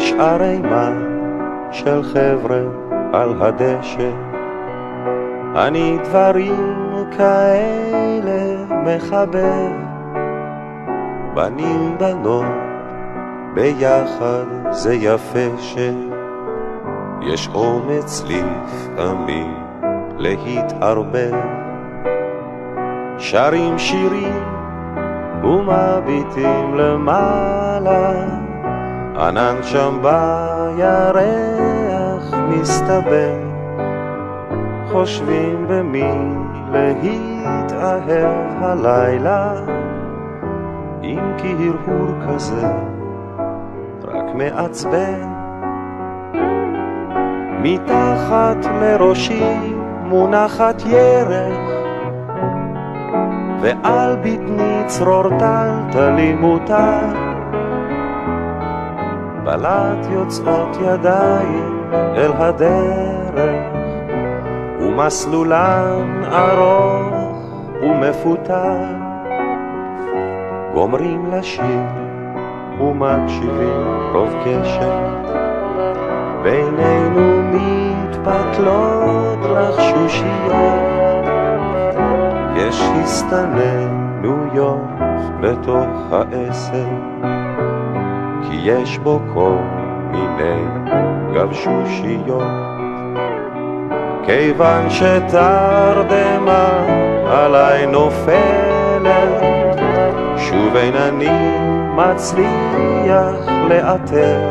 יש ערימה של חבר'ה על הדשא, אני דברים כאלה מחבב, בנים בנות ביחד זה יפה שיש אומץ לפעמים להתערבב, שרים שירים ומביטים למעלה, ענן שם בירח מסתבר, חושבים במי להתאהב הלילה, אם כי הרהור כזה רק מעצבן. מתחת לראשי מונחת ירח, ועל בטני צרור טלטלי מוטל, בלט יוצאות ידיים אל הדרך, ומסלולן ארוך ומפותל, גומרים לשיר ומקשיבים רוב קשת, בינינו מתפתלות לחשושיות, יש הסתננויות בתוך העשר, כי יש בו כל מיני גבשושיות, כיוון שתרדמה עליי נופלת, שוב אינני מצליח לאתר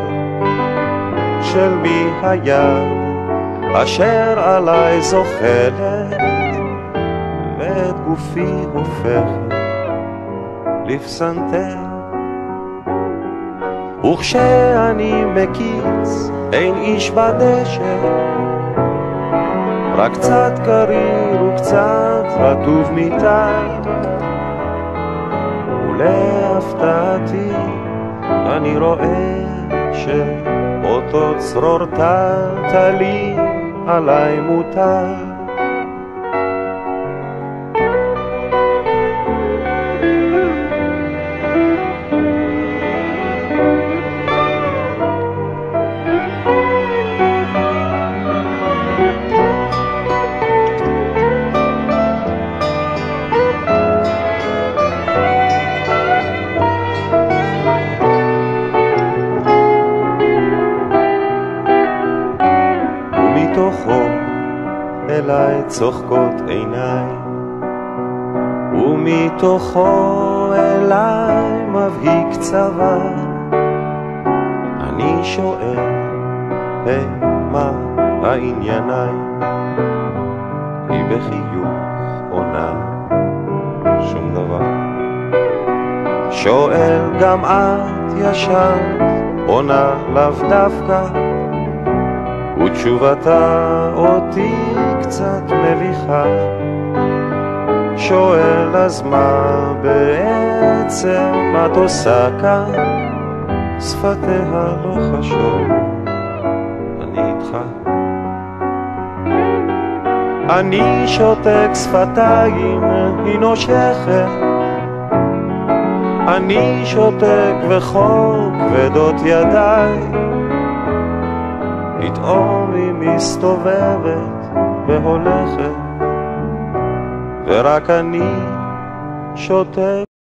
של מי היד אשר עליי זוחלת, ואת גופי הופכת לפסנתר. וכשאני מקיץ אין איש בדשא, רק קצת קריר וקצת רטוב מטל, ולהפתעתי אני רואה שאותו צרור טלטלי עליי מוטל. מתוכו אליי צוחקות עיניי, ומתוכו אליי מבהיק צבא, אני שואל, היי, מה הענייניי? היא בחיוך עונה, שום דבר. שואל, גם את ישנת? עונה, לאו דווקא, ותשובתה אותי קצת מביכה. שואל, אז מה בעצם את עושה כאן? שפתיה לא חשוב, אני איתך. אני שותק שפתיים, היא נושכת, אני שותק וחוק כבדות ידיי, פתאום היא מסתובבת והולכת, ורק אני שותק.